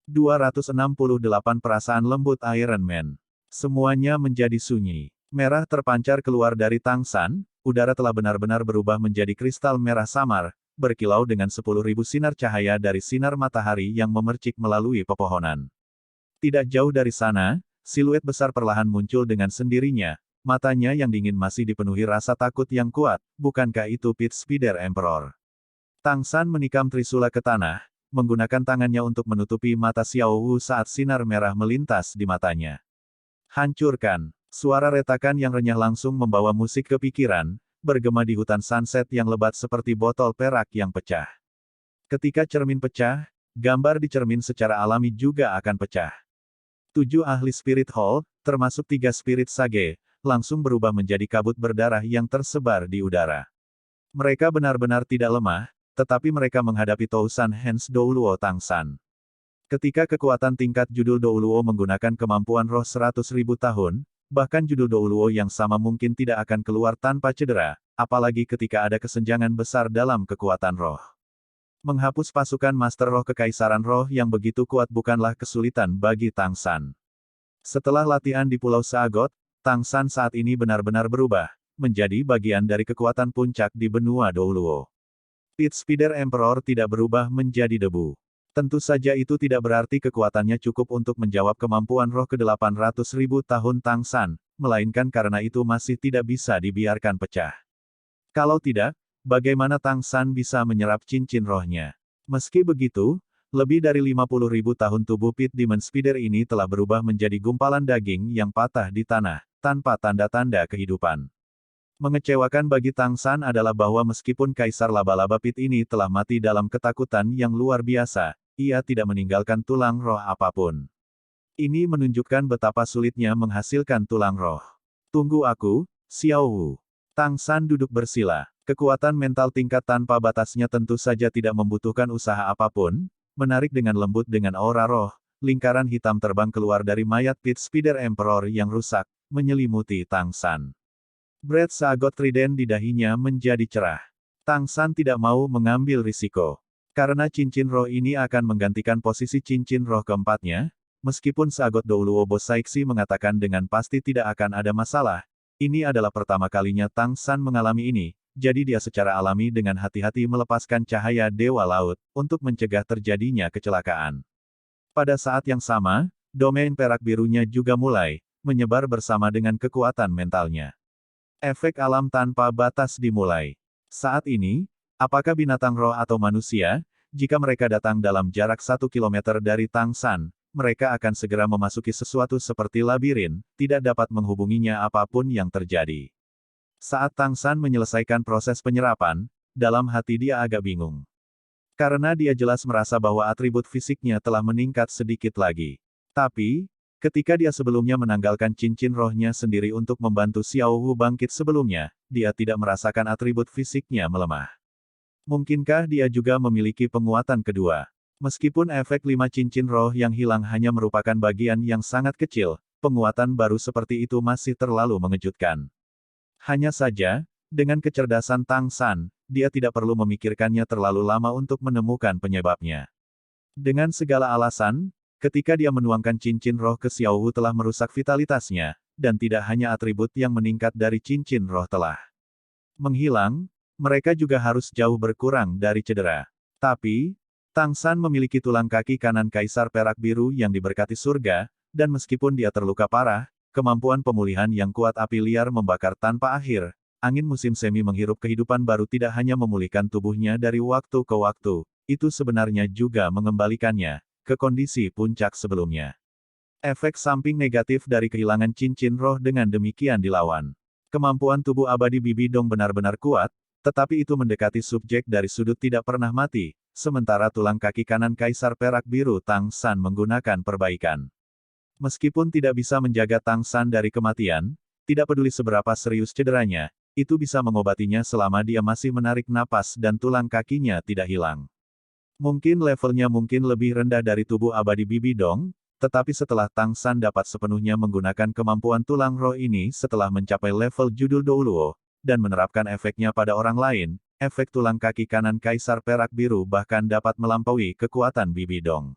268 perasaan lembut Iron Man. Semuanya menjadi sunyi. Merah terpancar keluar dari Tang San, udara telah benar-benar berubah menjadi kristal merah samar, berkilau dengan 10.000 sinar cahaya dari sinar matahari yang memercik melalui pepohonan. Tidak jauh dari sana, siluet besar perlahan muncul dengan sendirinya, matanya yang dingin masih dipenuhi rasa takut yang kuat, bukankah itu Pit Spider Emperor? Tang San menikam trisula ke tanah, menggunakan tangannya untuk menutupi mata Xiao Wu saat sinar merah melintas di matanya. Hancurkan! Suara retakan yang renyah langsung membawa musik ke pikiran, bergema di hutan sunset yang lebat seperti botol perak yang pecah. Ketika cermin pecah, gambar di cermin secara alami juga akan pecah. 7 ahli Spirit Hall, termasuk 3 Spirit Sage, langsung berubah menjadi kabut berdarah yang tersebar di udara. Mereka benar-benar tidak lemah, tetapi mereka menghadapi Tousan Hands Douluo Tang San. Ketika kekuatan tingkat judul Douluo menggunakan kemampuan roh 100.000 tahun, bahkan judul Douluo yang sama mungkin tidak akan keluar tanpa cedera, apalagi ketika ada kesenjangan besar dalam kekuatan roh. Menghapus pasukan Master Roh Kekaisaran Roh yang begitu kuat bukanlah kesulitan bagi Tang San. Setelah latihan di Pulau Saagot, Tang San saat ini benar-benar berubah, menjadi bagian dari kekuatan puncak di benua Douluo. Pit Spider Emperor tidak berubah menjadi debu. Tentu saja itu tidak berarti kekuatannya cukup untuk menjawab kemampuan roh ke-800.000 tahun Tang San, melainkan karena itu masih tidak bisa dibiarkan pecah. Kalau tidak, bagaimana Tang San bisa menyerap cincin rohnya? Meski begitu, lebih dari 50.000 tahun tubuh Pit Demon Spider ini telah berubah menjadi gumpalan daging yang patah di tanah, tanpa tanda-tanda kehidupan. Mengecewakan bagi Tang San adalah bahwa meskipun Kaisar Laba-Laba Pit ini telah mati dalam ketakutan yang luar biasa, ia tidak meninggalkan tulang roh apapun. Ini menunjukkan betapa sulitnya menghasilkan tulang roh. Tunggu aku, Xiao Wu. Tang San duduk bersila. Kekuatan mental tingkat tanpa batasnya tentu saja tidak membutuhkan usaha apapun, menarik dengan lembut dengan aura roh, lingkaran hitam terbang keluar dari mayat Pit Spider Emperor yang rusak, menyelimuti Tang San. Breath Sagot Trident di dahinya menjadi cerah. Tang San tidak mau mengambil risiko. Karena cincin roh ini akan menggantikan posisi cincin roh keempatnya, meskipun Sagot Douluo Bosaiksi mengatakan dengan pasti tidak akan ada masalah, ini adalah pertama kalinya Tang San mengalami ini, jadi dia secara alami dengan hati-hati melepaskan cahaya Dewa Laut, untuk mencegah terjadinya kecelakaan. Pada saat yang sama, domain perak birunya juga mulai menyebar bersama dengan kekuatan mentalnya. Efek alam tanpa batas dimulai. Saat ini, apakah binatang roh atau manusia, jika mereka datang dalam jarak 1 kilometer dari Tang San, mereka akan segera memasuki sesuatu seperti labirin, tidak dapat menghubunginya apapun yang terjadi. Saat Tang San menyelesaikan proses penyerapan, dalam hati dia agak bingung. Karena dia jelas merasa bahwa atribut fisiknya telah meningkat sedikit lagi. Tapi, ketika dia sebelumnya menanggalkan cincin rohnya sendiri untuk membantu Xiao Wu bangkit sebelumnya, dia tidak merasakan atribut fisiknya melemah. Mungkinkah dia juga memiliki penguatan kedua? Meskipun efek 5 cincin roh yang hilang hanya merupakan bagian yang sangat kecil, penguatan baru seperti itu masih terlalu mengejutkan. Hanya saja, dengan kecerdasan Tang San, dia tidak perlu memikirkannya terlalu lama untuk menemukan penyebabnya. Dengan segala alasan, ketika dia menuangkan cincin roh ke Xiao Wu telah merusak vitalitasnya, dan tidak hanya atribut yang meningkat dari cincin roh telah menghilang, mereka juga harus jauh berkurang dari cedera. Tapi, Tang San memiliki tulang kaki kanan Kaisar Perak Biru yang diberkati surga, dan meskipun dia terluka parah, kemampuan pemulihan yang kuat api liar membakar tanpa akhir, angin musim semi menghirup kehidupan baru tidak hanya memulihkan tubuhnya dari waktu ke waktu, itu sebenarnya juga mengembalikannya ke kondisi puncak sebelumnya. Efek samping negatif dari kehilangan cincin roh dengan demikian dilawan. Kemampuan tubuh abadi Bibi Dong benar-benar kuat, tetapi itu mendekati subjek dari sudut tidak pernah mati, sementara tulang kaki kanan Kaisar Perak Biru Tang San menggunakan perbaikan. Meskipun tidak bisa menjaga Tang San dari kematian, tidak peduli seberapa serius cederanya, itu bisa mengobatinya selama dia masih menarik napas dan tulang kakinya tidak hilang. Mungkin levelnya mungkin lebih rendah dari tubuh abadi Bibi Dong, tetapi setelah Tang San dapat sepenuhnya menggunakan kemampuan tulang roh ini setelah mencapai level judul Douluo, dan menerapkan efeknya pada orang lain, efek tulang kaki kanan Kaisar Perak Biru bahkan dapat melampaui kekuatan Bibi Dong.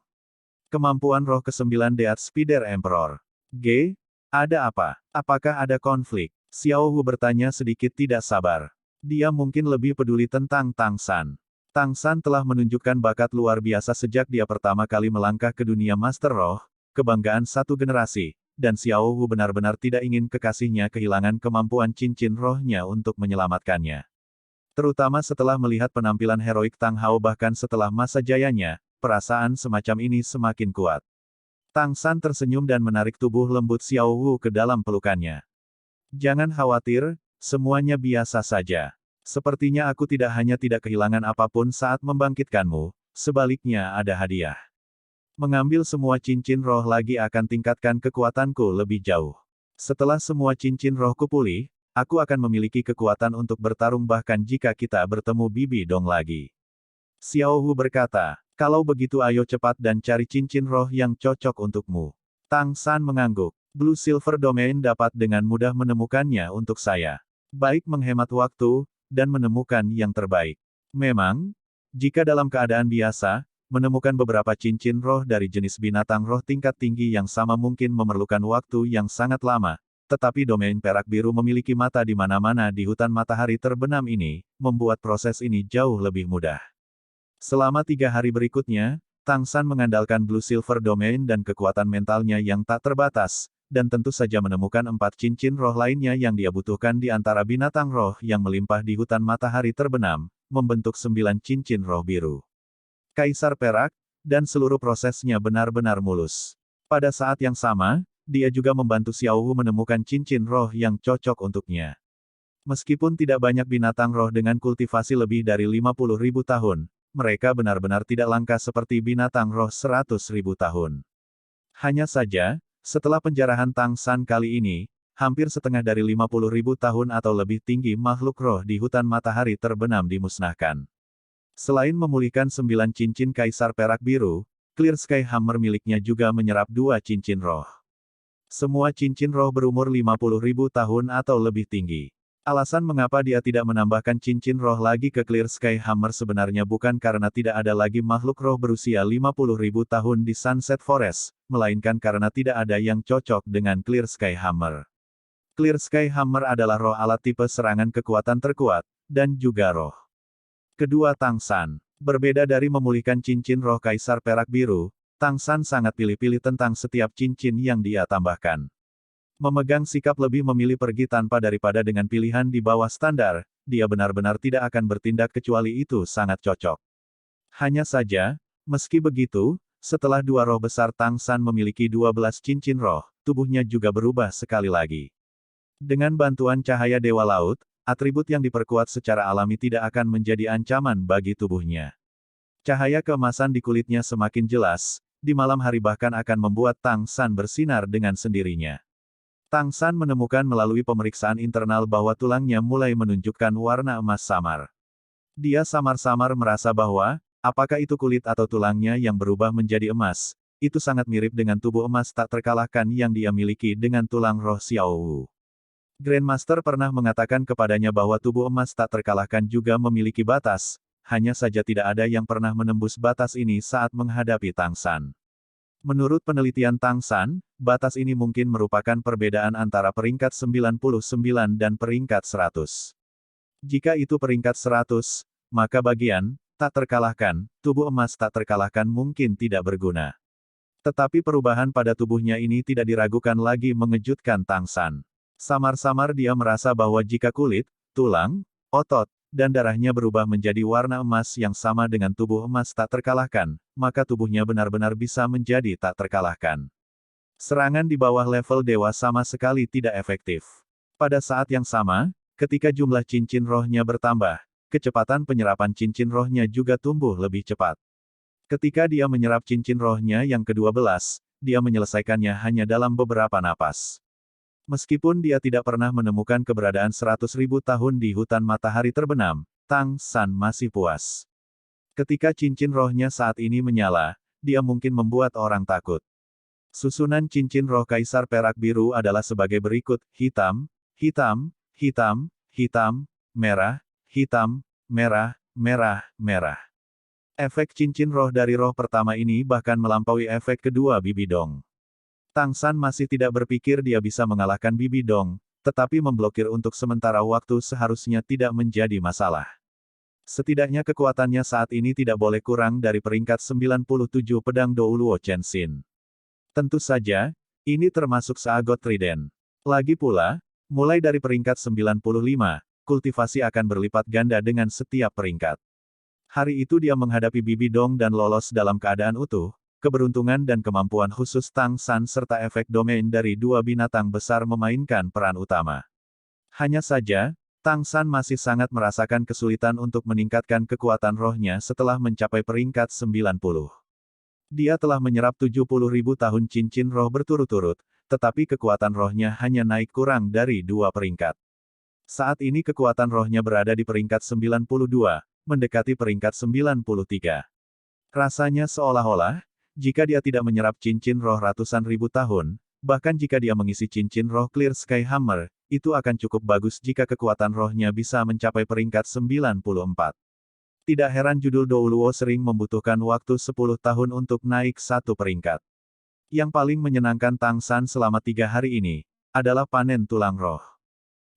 Kemampuan roh ke-9 Death Spider Emperor. G. Ada apa? Apakah ada konflik? Xiao Wu bertanya sedikit tidak sabar. Dia mungkin lebih peduli tentang Tang San. Tang San telah menunjukkan bakat luar biasa sejak dia pertama kali melangkah ke dunia Master Roh, kebanggaan satu generasi, dan Xiao Wu benar-benar tidak ingin kekasihnya kehilangan kemampuan cincin rohnya untuk menyelamatkannya. Terutama setelah melihat penampilan heroik Tang Hao bahkan setelah masa jayanya, perasaan semacam ini semakin kuat. Tang San tersenyum dan menarik tubuh lembut Xiao Wu ke dalam pelukannya. Jangan khawatir, semuanya biasa saja. Sepertinya aku tidak hanya tidak kehilangan apapun saat membangkitkanmu, sebaliknya ada hadiah. Mengambil semua cincin roh lagi akan tingkatkan kekuatanku lebih jauh. Setelah semua cincin rohku pulih, aku akan memiliki kekuatan untuk bertarung bahkan jika kita bertemu Bibi Dong lagi. Xiao Wu berkata, kalau begitu ayo cepat dan cari cincin roh yang cocok untukmu. Tang San mengangguk. Blue Silver Domain dapat dengan mudah menemukannya untuk saya. Baik menghemat waktu, dan menemukan yang terbaik. Memang, jika dalam keadaan biasa, menemukan beberapa cincin roh dari jenis binatang roh tingkat tinggi yang sama mungkin memerlukan waktu yang sangat lama, tetapi domain perak biru memiliki mata di mana-mana di hutan matahari terbenam ini, membuat proses ini jauh lebih mudah. Selama 3 hari berikutnya, Tang San mengandalkan Blue Silver Domain dan kekuatan mentalnya yang tak terbatas, dan tentu saja menemukan 4 cincin roh lainnya yang dia butuhkan di antara binatang roh yang melimpah di hutan matahari terbenam, membentuk 9 cincin roh biru. Kaisar Perak, dan seluruh prosesnya benar-benar mulus. Pada saat yang sama, dia juga membantu Xiao Wu menemukan cincin roh yang cocok untuknya. Meskipun tidak banyak binatang roh dengan kultivasi lebih dari 50.000 tahun, mereka benar-benar tidak langka seperti binatang roh 100.000 tahun. Hanya saja, setelah penjarahan Tang San kali ini, hampir setengah dari 50.000 tahun atau lebih tinggi makhluk roh di hutan matahari terbenam dimusnahkan. Selain memulihkan 9 cincin Kaisar Perak Biru, Clear Sky Hammer miliknya juga menyerap 2 cincin roh. Semua cincin roh berumur 50.000 tahun atau lebih tinggi. Alasan mengapa dia tidak menambahkan cincin roh lagi ke Clear Sky Hammer sebenarnya bukan karena tidak ada lagi makhluk roh berusia 50.000 tahun di Sunset Forest, melainkan karena tidak ada yang cocok dengan Clear Sky Hammer. Clear Sky Hammer adalah roh alat tipe serangan kekuatan terkuat, dan juga roh kedua Tang San. Berbeda dari memulihkan cincin roh Kaisar Perak Biru, Tang San sangat pilih-pilih tentang setiap cincin yang dia tambahkan. Memegang sikap lebih memilih pergi tanpa daripada dengan pilihan di bawah standar, dia benar-benar tidak akan bertindak kecuali itu sangat cocok. Hanya saja, meski begitu, setelah 2 roh besar Tang San memiliki 12 cincin roh, tubuhnya juga berubah sekali lagi. Dengan bantuan cahaya Dewa Laut, atribut yang diperkuat secara alami tidak akan menjadi ancaman bagi tubuhnya. Cahaya keemasan di kulitnya semakin jelas, di malam hari bahkan akan membuat Tang San bersinar dengan sendirinya. Tang San menemukan melalui pemeriksaan internal bahwa tulangnya mulai menunjukkan warna emas samar. Dia samar-samar merasa bahwa, apakah itu kulit atau tulangnya yang berubah menjadi emas, itu sangat mirip dengan tubuh emas tak terkalahkan yang dia miliki dengan tulang roh Xiao Wu. Grandmaster pernah mengatakan kepadanya bahwa tubuh emas tak terkalahkan juga memiliki batas, hanya saja tidak ada yang pernah menembus batas ini saat menghadapi Tang San. Menurut penelitian Tang San, batas ini mungkin merupakan perbedaan antara peringkat 99 dan peringkat 100. Jika itu peringkat 100, maka bagian, tak terkalahkan, tubuh emas tak terkalahkan mungkin tidak berguna. Tetapi perubahan pada tubuhnya ini tidak diragukan lagi mengejutkan Tang San. Samar-samar dia merasa bahwa jika kulit, tulang, otot, dan darahnya berubah menjadi warna emas yang sama dengan tubuh emas tak terkalahkan, maka tubuhnya benar-benar bisa menjadi tak terkalahkan. Serangan di bawah level dewa sama sekali tidak efektif. Pada saat yang sama, ketika jumlah cincin rohnya bertambah, kecepatan penyerapan cincin rohnya juga tumbuh lebih cepat. Ketika dia menyerap cincin rohnya yang ke-12, dia menyelesaikannya hanya dalam beberapa napas. Meskipun dia tidak pernah menemukan keberadaan 100.000 tahun di hutan matahari terbenam, Tang San masih puas. Ketika cincin rohnya saat ini menyala, dia mungkin membuat orang takut. Susunan cincin roh Kaisar Perak Biru adalah sebagai berikut, hitam, hitam, hitam, hitam, merah, hitam, merah, merah, merah. Efek cincin roh dari roh pertama ini bahkan melampaui efek kedua Bibi Dong. Tang San masih tidak berpikir dia bisa mengalahkan Bibi Dong, tetapi memblokir untuk sementara waktu seharusnya tidak menjadi masalah. Setidaknya kekuatannya saat ini tidak boleh kurang dari peringkat 97 pedang Douluo Chenshin. Tentu saja, ini termasuk seagot trident. Lagi pula, mulai dari peringkat 95, kultivasi akan berlipat ganda dengan setiap peringkat. Hari itu dia menghadapi Bibi Dong dan lolos dalam keadaan utuh, keberuntungan dan kemampuan khusus Tang San serta efek domain dari dua binatang besar memainkan peran utama. Hanya saja, Tang San masih sangat merasakan kesulitan untuk meningkatkan kekuatan rohnya setelah mencapai peringkat 90. Dia telah menyerap 70.000 tahun cincin roh berturut-turut, tetapi kekuatan rohnya hanya naik kurang dari 2 peringkat. Saat ini kekuatan rohnya berada di peringkat 92, mendekati peringkat 93. Rasanya seolah-olah, jika dia tidak menyerap cincin roh ratusan ribu tahun, bahkan jika dia mengisi cincin roh Clear Sky Hammer, itu akan cukup bagus jika kekuatan rohnya bisa mencapai peringkat 94. Tidak heran judul Douluo sering membutuhkan waktu 10 tahun untuk naik satu peringkat. Yang paling menyenangkan Tang San selama 3 hari ini, adalah panen tulang roh.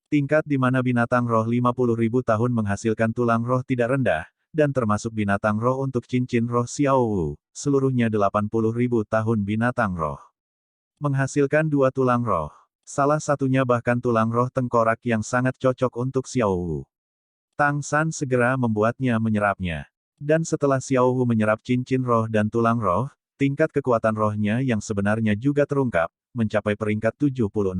Tingkat di mana binatang roh 50.000 tahun menghasilkan tulang roh tidak rendah, dan termasuk binatang roh untuk cincin roh Xiao Wu, seluruhnya 80.000 tahun binatang roh. Menghasilkan 2 tulang roh. Salah satunya bahkan tulang roh tengkorak yang sangat cocok untuk Xiao Wu. Tang San segera membuatnya menyerapnya. Dan setelah Xiao Wu menyerap cincin roh dan tulang roh, tingkat kekuatan rohnya yang sebenarnya juga terungkap, mencapai peringkat 76.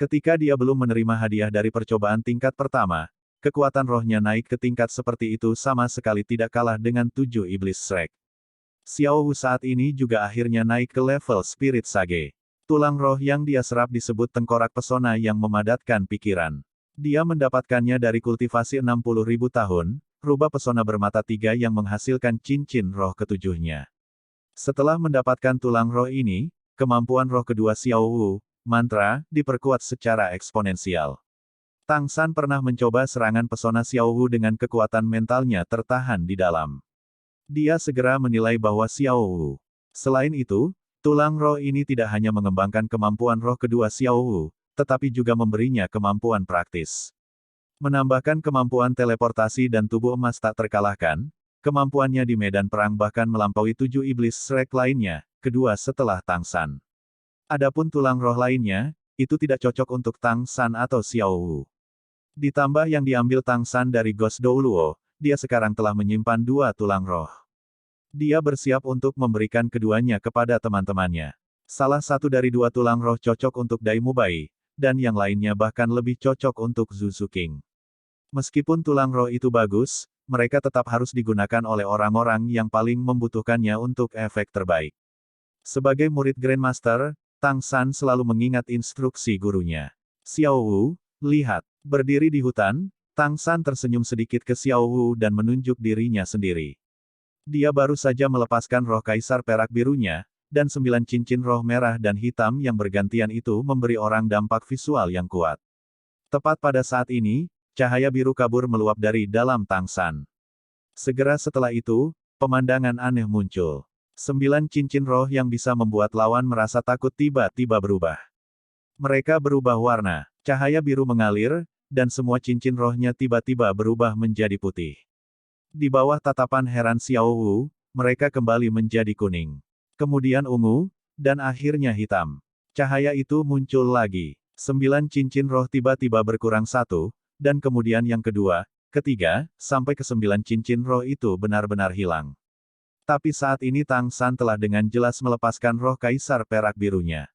Ketika dia belum menerima hadiah dari percobaan tingkat pertama, kekuatan rohnya naik ke tingkat seperti itu sama sekali tidak kalah dengan 7 iblis Shrek. Xiao Wu saat ini juga akhirnya naik ke level Spirit Sage. Tulang roh yang dia serap disebut tengkorak pesona yang memadatkan pikiran. Dia mendapatkannya dari kultivasi 60.000 tahun, rubah pesona bermata 3 yang menghasilkan cincin roh ketujuhnya. Setelah mendapatkan tulang roh ini, kemampuan roh kedua Xiao Wu, mantra, diperkuat secara eksponensial. Tang San pernah mencoba serangan pesona Xiao Wu dengan kekuatan mentalnya tertahan di dalam. Dia segera menilai bahwa Xiao Wu. Selain itu, tulang roh ini tidak hanya mengembangkan kemampuan roh kedua Xiao Wu, tetapi juga memberinya kemampuan praktis. Menambahkan kemampuan teleportasi dan tubuh emas tak terkalahkan, kemampuannya di medan perang bahkan melampaui 7 iblis Shrek lainnya, kedua setelah Tang San. Adapun tulang roh lainnya, itu tidak cocok untuk Tang San atau Xiao Wu. Ditambah yang diambil Tang San dari Ghost Douluo, dia sekarang telah menyimpan 2 tulang roh. Dia bersiap untuk memberikan keduanya kepada teman-temannya. Salah satu dari 2 tulang roh cocok untuk Dai Mubai, dan yang lainnya bahkan lebih cocok untuk Zuzu King. Meskipun tulang roh itu bagus, mereka tetap harus digunakan oleh orang-orang yang paling membutuhkannya untuk efek terbaik. Sebagai murid Grandmaster, Tang San selalu mengingat instruksi gurunya. Xiao Wu, lihat. Berdiri di hutan, Tang San tersenyum sedikit ke Xiao Wu dan menunjuk dirinya sendiri. Dia baru saja melepaskan roh kaisar perak birunya, dan 9 cincin roh merah dan hitam yang bergantian itu memberi orang dampak visual yang kuat. Tepat pada saat ini, cahaya biru kabur meluap dari dalam Tang San. Segera setelah itu, pemandangan aneh muncul. 9 cincin roh yang bisa membuat lawan merasa takut tiba-tiba berubah. Mereka berubah warna, cahaya biru mengalir, dan semua cincin rohnya tiba-tiba berubah menjadi putih. Di bawah tatapan heran Xiao Wu, mereka kembali menjadi kuning. Kemudian ungu, dan akhirnya hitam. Cahaya itu muncul lagi. 9 cincin roh tiba-tiba berkurang 1, dan kemudian yang kedua, ketiga, sampai ke 9 cincin roh itu benar-benar hilang. Tapi saat ini Tang San telah dengan jelas melepaskan roh kaisar perak birunya.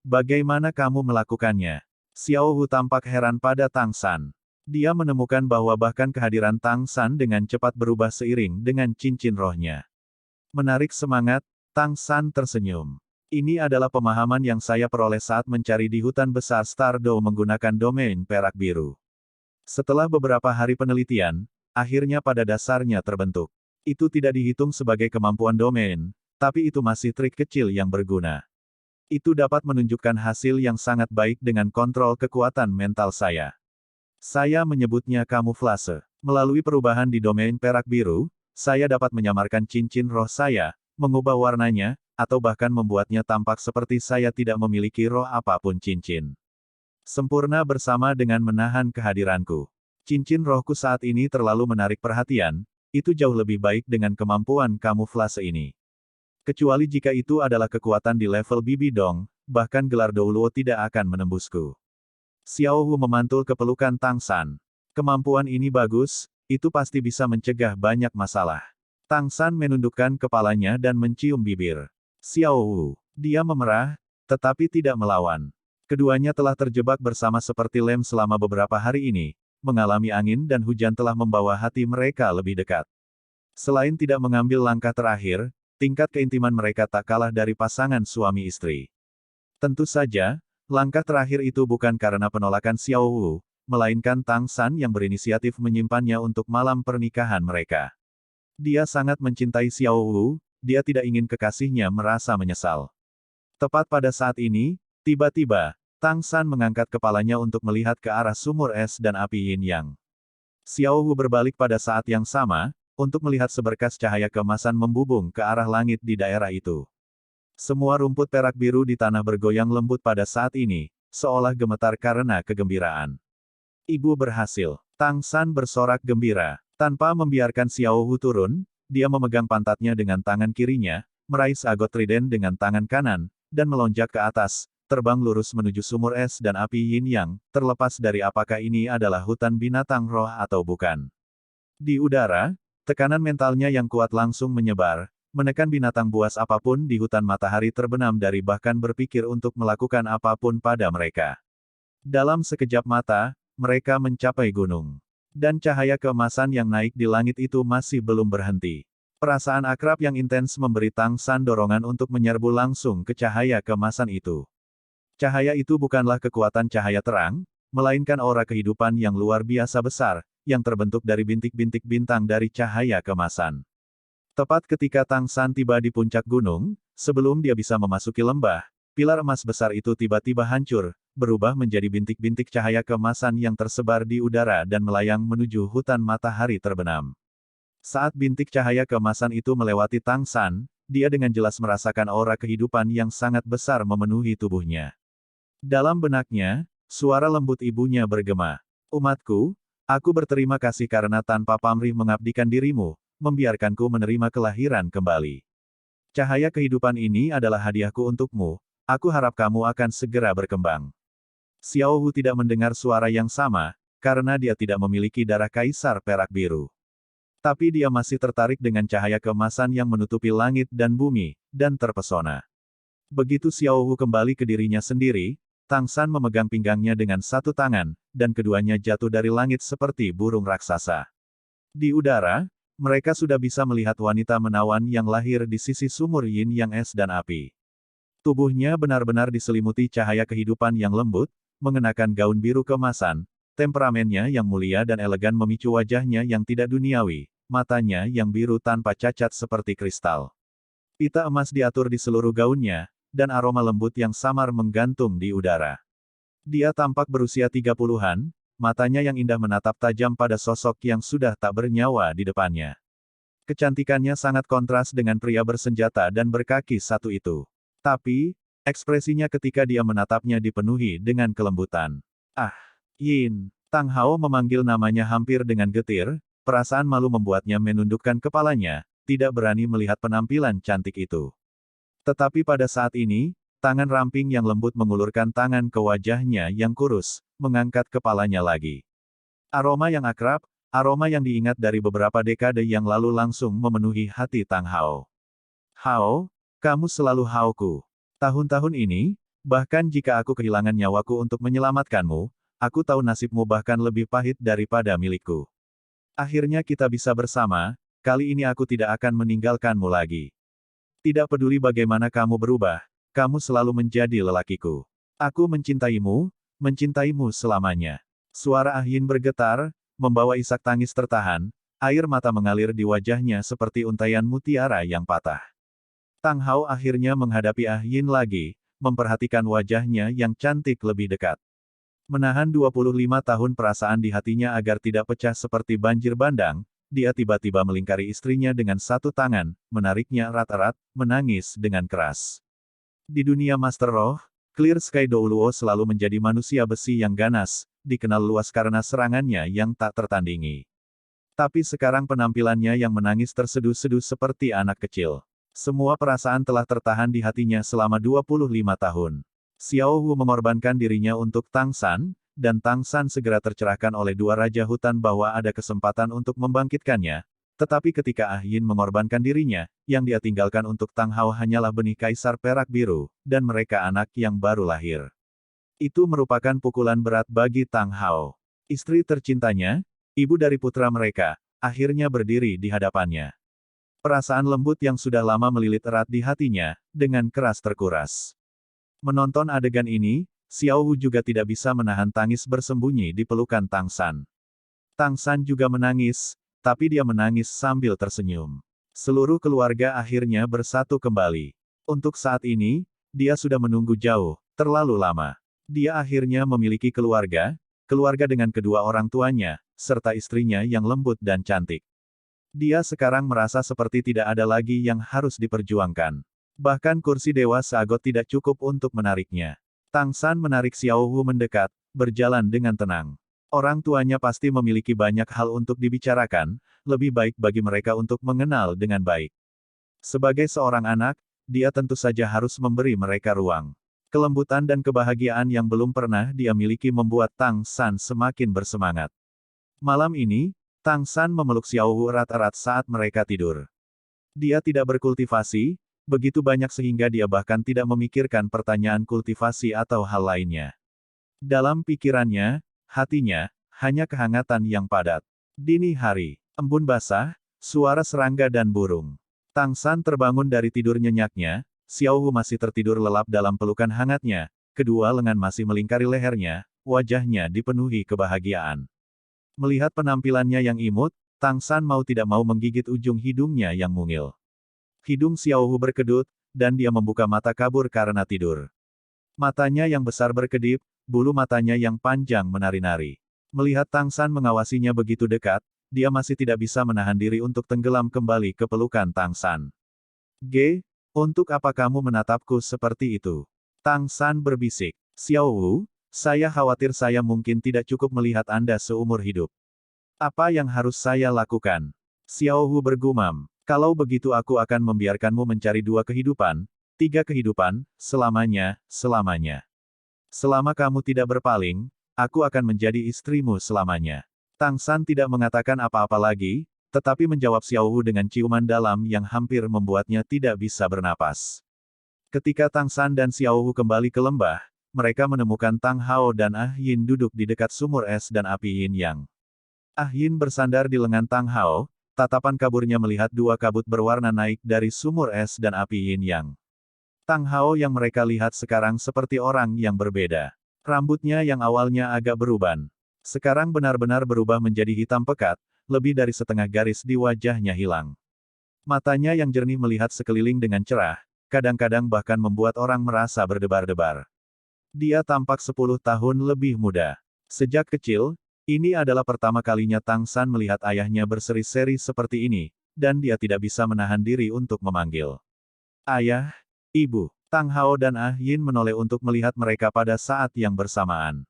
Bagaimana kamu melakukannya? Xiao Wu tampak heran pada Tang San. Dia menemukan bahwa bahkan kehadiran Tang San dengan cepat berubah seiring dengan cincin rohnya. Menarik semangat, Tang San tersenyum. Ini adalah pemahaman yang saya peroleh saat mencari di hutan besar Stardow menggunakan domain perak biru. Setelah beberapa hari penelitian, akhirnya pada dasarnya terbentuk. Itu tidak dihitung sebagai kemampuan domain, tapi itu masih trik kecil yang berguna. Itu dapat menunjukkan hasil yang sangat baik dengan kontrol kekuatan mental saya. Saya menyebutnya kamuflase. Melalui perubahan di domain perak biru, saya dapat menyamarkan cincin roh saya, mengubah warnanya, atau bahkan membuatnya tampak seperti saya tidak memiliki roh apapun cincin. Sempurna bersama dengan menahan kehadiranku. Cincin rohku saat ini terlalu menarik perhatian, itu jauh lebih baik dengan kemampuan kamuflase ini. Kecuali jika itu adalah kekuatan di level Bibi Dong, bahkan gelar Douluo tidak akan menembusku. Xiao Wu memantul ke pelukan Tang San. Kemampuan ini bagus, itu pasti bisa mencegah banyak masalah. Tang San menundukkan kepalanya dan mencium bibir. Xiao Wu. Dia memerah, tetapi tidak melawan. Keduanya telah terjebak bersama seperti lem selama beberapa hari ini, mengalami angin dan hujan telah membawa hati mereka lebih dekat. Selain tidak mengambil langkah terakhir, tingkat keintiman mereka tak kalah dari pasangan suami istri. Tentu saja, langkah terakhir itu bukan karena penolakan Xiao Wu, melainkan Tang San yang berinisiatif menyimpannya untuk malam pernikahan mereka. Dia sangat mencintai Xiao Wu, dia tidak ingin kekasihnya merasa menyesal. Tepat pada saat ini, tiba-tiba, Tang San mengangkat kepalanya untuk melihat ke arah sumur es dan api Yin Yang. Xiao Wu berbalik pada saat yang sama, untuk melihat seberkas cahaya keemasan membubung ke arah langit di daerah itu. Semua rumput perak biru di tanah bergoyang lembut pada saat ini, seolah gemetar karena kegembiraan. Ibu berhasil. Tang San bersorak gembira. Tanpa membiarkan Xiao Wu turun, dia memegang pantatnya dengan tangan kirinya, meraih seagot trident dengan tangan kanan, dan melonjak ke atas, terbang lurus menuju sumur es dan api Yin Yang, terlepas dari apakah ini adalah hutan binatang roh atau bukan. Di udara, tekanan mentalnya yang kuat langsung menyebar, menekan binatang buas apapun di hutan matahari terbenam dari bahkan berpikir untuk melakukan apapun pada mereka. Dalam sekejap mata, mereka mencapai gunung. Dan cahaya keemasan yang naik di langit itu masih belum berhenti. Perasaan akrab yang intens memberi Tang San dorongan untuk menyerbu langsung ke cahaya keemasan itu. Cahaya itu bukanlah kekuatan cahaya terang, melainkan aura kehidupan yang luar biasa besar, yang terbentuk dari bintik-bintik bintang dari cahaya keemasan. Tepat ketika Tang San tiba di puncak gunung, sebelum dia bisa memasuki lembah, pilar emas besar itu tiba-tiba hancur, berubah menjadi bintik-bintik cahaya keemasan yang tersebar di udara dan melayang menuju hutan matahari terbenam. Saat bintik cahaya keemasan itu melewati Tang San, dia dengan jelas merasakan aura kehidupan yang sangat besar memenuhi tubuhnya. Dalam benaknya, suara lembut ibunya bergema. Umatku, aku berterima kasih karena tanpa pamrih mengabdikan dirimu, membiarkanku menerima kelahiran kembali. Cahaya kehidupan ini adalah hadiahku untukmu, aku harap kamu akan segera berkembang. Xiao Wu tidak mendengar suara yang sama, karena dia tidak memiliki darah kaisar perak biru. Tapi dia masih tertarik dengan cahaya keemasan yang menutupi langit dan bumi, dan terpesona. Begitu Xiao Wu kembali ke dirinya sendiri, Tang San memegang pinggangnya dengan satu tangan, dan keduanya jatuh dari langit seperti burung raksasa. Di udara, mereka sudah bisa melihat wanita menawan yang lahir di sisi sumur Yin Yang es dan api. Tubuhnya benar-benar diselimuti cahaya kehidupan yang lembut, mengenakan gaun biru keemasan, temperamennya yang mulia dan elegan memicu wajahnya yang tidak duniawi, matanya yang biru tanpa cacat seperti kristal. Pita emas diatur di seluruh gaunnya, dan aroma lembut yang samar menggantung di udara. Dia tampak berusia 30-an, matanya yang indah menatap tajam pada sosok yang sudah tak bernyawa di depannya. Kecantikannya sangat kontras dengan pria bersenjata dan berkaki satu itu. Tapi, ekspresinya ketika dia menatapnya dipenuhi dengan kelembutan. Ah, Yin. Tang Hao memanggil namanya hampir dengan getir, perasaan malu membuatnya menundukkan kepalanya, tidak berani melihat penampilan cantik itu. Tetapi pada saat ini, tangan ramping yang lembut mengulurkan tangan ke wajahnya yang kurus, mengangkat kepalanya lagi. Aroma yang akrab, aroma yang diingat dari beberapa dekade yang lalu langsung memenuhi hati Tang Hao. Hao, kamu selalu Haoku. Tahun-tahun ini, bahkan jika aku kehilangan nyawaku untuk menyelamatkanmu, aku tahu nasibmu bahkan lebih pahit daripada milikku. Akhirnya kita bisa bersama, kali ini aku tidak akan meninggalkanmu lagi. Tidak peduli bagaimana kamu berubah, kamu selalu menjadi lelakiku. Aku mencintaimu selamanya. Suara Ah Yin bergetar, membawa isak tangis tertahan, air mata mengalir di wajahnya seperti untaian mutiara yang patah. Tang Hao akhirnya menghadapi Ah Yin lagi, memperhatikan wajahnya yang cantik lebih dekat. Menahan 25 tahun perasaan di hatinya agar tidak pecah seperti banjir bandang, dia tiba-tiba melingkari istrinya dengan satu tangan, menariknya erat-erat, menangis dengan keras. Di dunia Master Roh, Clear Sky Douluo selalu menjadi manusia besi yang ganas, dikenal luas karena serangannya yang tak tertandingi. Tapi sekarang penampilannya yang menangis terseduh-seduh seperti anak kecil. Semua perasaan telah tertahan di hatinya selama 25 tahun. Xiao Wu mengorbankan dirinya untuk Tang San, dan Tang San segera tercerahkan oleh dua raja hutan bahwa ada kesempatan untuk membangkitkannya. Tetapi ketika Ah Yin mengorbankan dirinya, yang dia tinggalkan untuk Tang Hao hanyalah benih kaisar perak biru, dan mereka anak yang baru lahir. Itu merupakan pukulan berat bagi Tang Hao. Istri tercintanya, ibu dari putra mereka, akhirnya berdiri di hadapannya. Perasaan lembut yang sudah lama melilit erat di hatinya, dengan keras terkuras. Menonton adegan ini, Xiao Wu juga tidak bisa menahan tangis bersembunyi di pelukan Tang San. Tang San juga menangis, tapi dia menangis sambil tersenyum. Seluruh keluarga akhirnya bersatu kembali. Untuk saat ini, dia sudah menunggu jauh, terlalu lama. Dia akhirnya memiliki keluarga dengan kedua orang tuanya, serta istrinya yang lembut dan cantik. Dia sekarang merasa seperti tidak ada lagi yang harus diperjuangkan. Bahkan kursi Dewa Sagot tidak cukup untuk menariknya. Tang San menarik Xiao Wu mendekat, berjalan dengan tenang. Orang tuanya pasti memiliki banyak hal untuk dibicarakan, lebih baik bagi mereka untuk mengenal dengan baik. Sebagai seorang anak, dia tentu saja harus memberi mereka ruang. Kelembutan dan kebahagiaan yang belum pernah dia miliki membuat Tang San semakin bersemangat. Malam ini, Tang San memeluk Xiao Wu erat-erat saat mereka tidur. Dia tidak berkultivasi, begitu banyak sehingga dia bahkan tidak memikirkan pertanyaan kultivasi atau hal lainnya. Dalam pikirannya, hatinya, hanya kehangatan yang padat. Dini hari, embun basah, suara serangga dan burung. Tang San terbangun dari tidur nyenyaknya, Xiao Wu masih tertidur lelap dalam pelukan hangatnya, kedua lengan masih melingkari lehernya, wajahnya dipenuhi kebahagiaan. Melihat penampilannya yang imut, Tang San mau tidak mau menggigit ujung hidungnya yang mungil. Hidung Xiao Wu berkedut, dan dia membuka mata kabur karena tidur. Matanya yang besar berkedip, bulu matanya yang panjang menari-nari. Melihat Tang San mengawasinya begitu dekat, dia masih tidak bisa menahan diri untuk tenggelam kembali ke pelukan Tang San. Untuk apa kamu menatapku seperti itu? Tang San berbisik. Xiao Wu, saya khawatir saya mungkin tidak cukup melihat Anda seumur hidup. Apa yang harus saya lakukan? Xiao Wu bergumam. Kalau begitu aku akan membiarkanmu mencari 2 kehidupan, 3 kehidupan, selamanya. Selama kamu tidak berpaling, aku akan menjadi istrimu selamanya. Tang San tidak mengatakan apa-apa lagi, tetapi menjawab Xiao Wu dengan ciuman dalam yang hampir membuatnya tidak bisa bernapas. Ketika Tang San dan Xiao Wu kembali ke lembah, mereka menemukan Tang Hao dan Ah Yin duduk di dekat sumur es dan api yin yang. Ah Yin bersandar di lengan Tang Hao, tatapan kaburnya melihat 2 kabut berwarna naik dari sumur es dan api yin yang. Tang Hao yang mereka lihat sekarang seperti orang yang berbeda. Rambutnya yang awalnya agak beruban, sekarang benar-benar berubah menjadi hitam pekat, lebih dari setengah garis di wajahnya hilang. Matanya yang jernih melihat sekeliling dengan cerah, kadang-kadang bahkan membuat orang merasa berdebar-debar. Dia tampak 10 tahun lebih muda. Sejak kecil, ini adalah pertama kalinya Tang San melihat ayahnya berseri-seri seperti ini, dan dia tidak bisa menahan diri untuk memanggil. Ayah, Ibu. Tang Hao dan Ah Yin menoleh untuk melihat mereka pada saat yang bersamaan.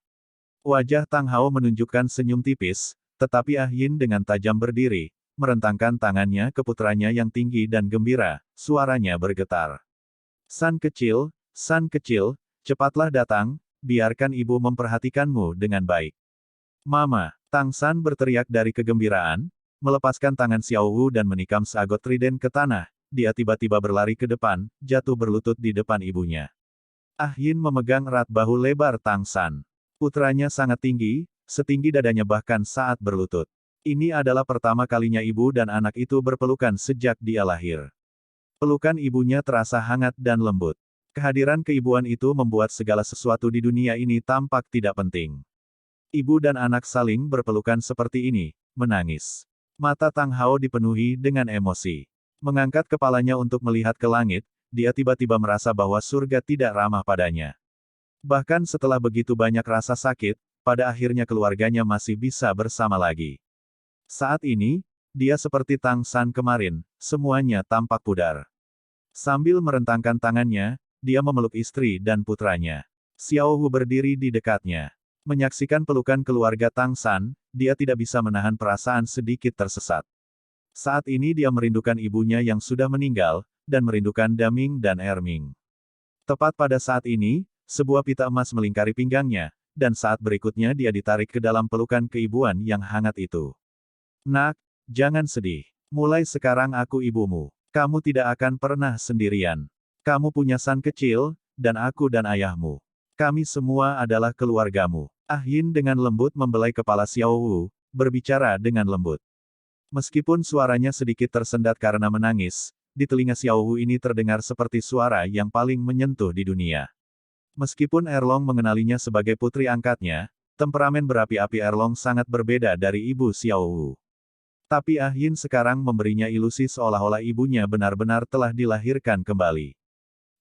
Wajah Tang Hao menunjukkan senyum tipis, tetapi Ah Yin dengan tajam berdiri, merentangkan tangannya ke putranya yang tinggi dan gembira, suaranya bergetar. San kecil, cepatlah datang, biarkan ibu memperhatikanmu dengan baik. Mama, Tang San berteriak dari kegembiraan, melepaskan tangan Xiao Wu dan menikam seagot trident ke tanah. Dia tiba-tiba berlari ke depan, jatuh berlutut di depan ibunya. Ah Yin memegang erat bahu lebar Tang San. Putranya sangat tinggi, setinggi dadanya bahkan saat berlutut. Ini adalah pertama kalinya ibu dan anak itu berpelukan sejak dia lahir. Pelukan ibunya terasa hangat dan lembut. Kehadiran keibuan itu membuat segala sesuatu di dunia ini tampak tidak penting. Ibu dan anak saling berpelukan seperti ini, menangis. Mata Tang Hao dipenuhi dengan emosi. Mengangkat kepalanya untuk melihat ke langit, dia tiba-tiba merasa bahwa surga tidak ramah padanya. Bahkan setelah begitu banyak rasa sakit, pada akhirnya keluarganya masih bisa bersama lagi. Saat ini, Dia seperti Tang San kemarin, semuanya tampak pudar. Sambil merentangkan tangannya, dia memeluk istri dan putranya. Xiao Wu berdiri di dekatnya. Menyaksikan pelukan keluarga Tang San, dia tidak bisa menahan perasaan sedikit tersesat. Saat ini dia merindukan ibunya yang sudah meninggal, dan merindukan Daming dan Erming. Tepat pada saat ini, sebuah pita emas melingkari pinggangnya, dan saat berikutnya dia ditarik ke dalam pelukan keibuan yang hangat itu. Nak, jangan sedih. Mulai sekarang aku ibumu. Kamu tidak akan pernah sendirian. Kamu punya San kecil, dan aku dan ayahmu. Kami semua adalah keluargamu. Ah Yin dengan lembut membelai kepala Xiao Wu, berbicara dengan lembut. Meskipun suaranya sedikit tersendat karena menangis, di telinga Xiao Wu ini terdengar seperti suara yang paling menyentuh di dunia. Meskipun Erlong mengenalinya sebagai putri angkatnya, temperamen berapi-api Erlong sangat berbeda dari ibu Xiao Wu. Tapi Ah Yin sekarang memberinya ilusi seolah-olah ibunya benar-benar telah dilahirkan kembali.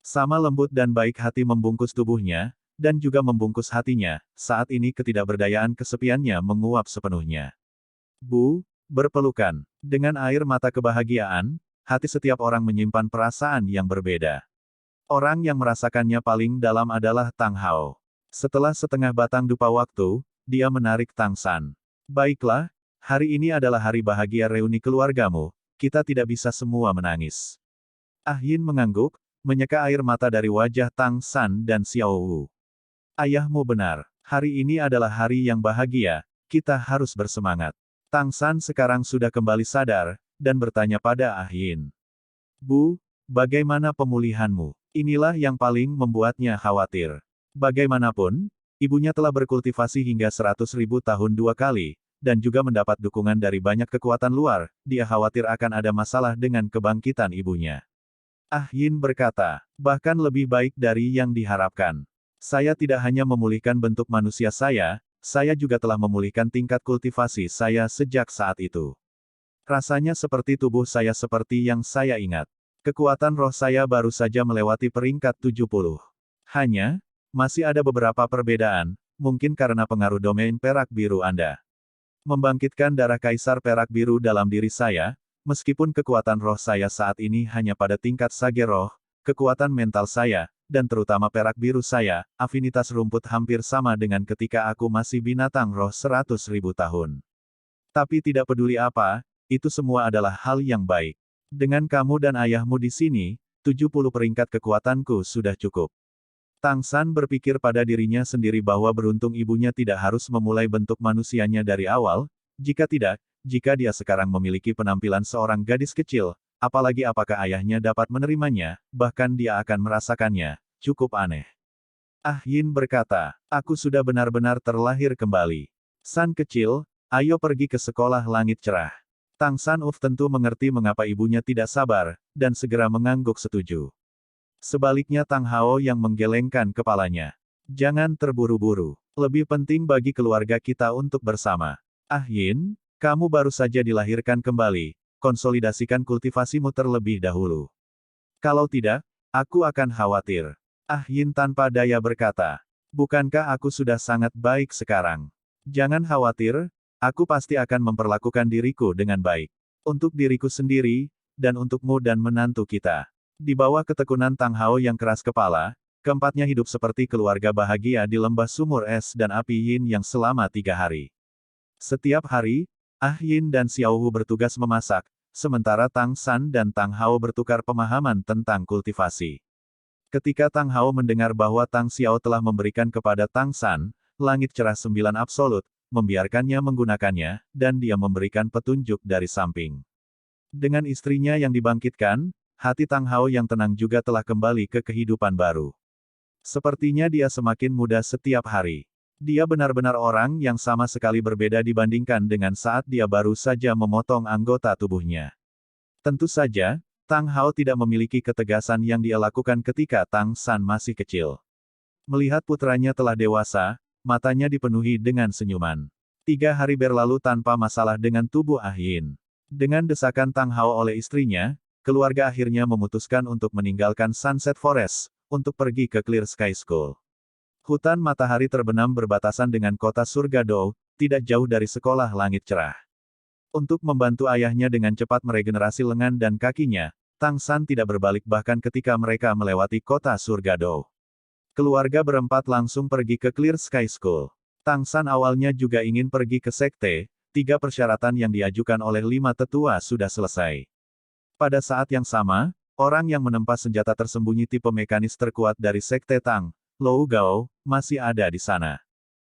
Sama lembut dan baik hati membungkus tubuhnya, dan juga membungkus hatinya, saat ini ketidakberdayaan kesepiannya menguap sepenuhnya. Berpelukan. Dengan air mata kebahagiaan, hati setiap orang menyimpan perasaan yang berbeda. Orang yang merasakannya paling dalam adalah Tang Hao. Setelah setengah batang dupa waktu, dia menarik Tang San. Baiklah, hari ini adalah hari bahagia reuni keluargamu, kita tidak bisa semua menangis. Ah Yin mengangguk, menyeka air mata dari wajah Tang San dan Xiao Wu. Ayahmu benar, hari ini adalah hari yang bahagia, kita harus bersemangat. Tang San sekarang sudah kembali sadar, dan bertanya pada Ah Yin. Bagaimana pemulihanmu? Inilah yang paling membuatnya khawatir. Bagaimanapun, ibunya telah berkultivasi hingga 100.000 tahun 2 kali, dan juga mendapat dukungan dari banyak kekuatan luar, dia khawatir akan ada masalah dengan kebangkitan ibunya. Ah Yin berkata, bahkan lebih baik dari yang diharapkan. Saya tidak hanya memulihkan bentuk manusia saya juga telah memulihkan tingkat kultivasi saya sejak saat itu. Rasanya seperti tubuh saya seperti yang saya ingat. Kekuatan roh saya baru saja melewati peringkat 70. Hanya, masih ada beberapa perbedaan, mungkin karena pengaruh domain perak biru Anda. Membangkitkan darah kaisar perak biru dalam diri saya, meskipun kekuatan roh saya saat ini hanya pada tingkat sage roh, kekuatan mental saya, dan terutama perak biru saya, afinitas rumput hampir sama dengan ketika aku masih binatang roh 100.000 tahun. Tapi tidak peduli apa, itu semua adalah hal yang baik. Dengan kamu dan ayahmu di sini, 70 peringkat kekuatanku sudah cukup. Tang San berpikir pada dirinya sendiri bahwa beruntung ibunya tidak harus memulai bentuk manusianya dari awal, jika tidak, jika dia sekarang memiliki penampilan seorang gadis kecil, apalagi apakah ayahnya dapat menerimanya, bahkan dia akan merasakannya, cukup aneh. Ah Yin berkata, aku sudah benar-benar terlahir kembali. San kecil, ayo pergi ke sekolah langit cerah. Tang San tentu mengerti mengapa ibunya tidak sabar, dan segera mengangguk setuju. Sebaliknya Tang Hao yang menggelengkan kepalanya. Jangan terburu-buru. Lebih penting bagi keluarga kita untuk bersama. Ah Yin, kamu baru saja dilahirkan kembali, konsolidasikan kultivasimu terlebih dahulu. Kalau tidak, aku akan khawatir. Ah Yin tanpa daya berkata. Bukankah aku sudah sangat baik sekarang? Jangan khawatir, aku pasti akan memperlakukan diriku dengan baik. Untuk diriku sendiri, dan untukmu dan menantu kita. Di bawah ketekunan Tang Hao yang keras kepala, keempatnya hidup seperti keluarga bahagia di lembah sumur es dan api Yin yang selama 3 hari. Setiap hari, Ah Yin dan Xiao Wu bertugas memasak, sementara Tang San dan Tang Hao bertukar pemahaman tentang kultivasi. Ketika Tang Hao mendengar bahwa Tang Xiao telah memberikan kepada Tang San, langit cerah 9 absolut, membiarkannya menggunakannya, dan dia memberikan petunjuk dari samping. Dengan istrinya yang dibangkitkan, hati Tang Hao yang tenang juga telah kembali ke kehidupan baru. Sepertinya dia semakin muda setiap hari. Dia benar-benar orang yang sama sekali berbeda dibandingkan dengan saat dia baru saja memotong anggota tubuhnya. Tentu saja, Tang Hao tidak memiliki ketegasan yang dia lakukan ketika Tang San masih kecil. Melihat putranya telah dewasa, matanya dipenuhi dengan senyuman. 3 hari berlalu tanpa masalah dengan tubuh Ah Yin. Dengan desakan Tang Hao oleh istrinya, keluarga akhirnya memutuskan untuk meninggalkan Sunset Forest, untuk pergi ke Clear Sky School. Hutan matahari terbenam berbatasan dengan kota surga Dou, tidak jauh dari sekolah langit cerah. Untuk membantu ayahnya dengan cepat meregenerasi lengan dan kakinya, Tang San tidak berbalik bahkan ketika mereka melewati kota surga Dou. Keluarga berempat langsung pergi ke Clear Sky School. Tang San awalnya juga ingin pergi ke sekte, 3 persyaratan yang diajukan oleh 5 tetua sudah selesai. Pada saat yang sama, orang yang menempa senjata tersembunyi tipe mekanis terkuat dari sekte Tang, Lou Gao, masih ada di sana.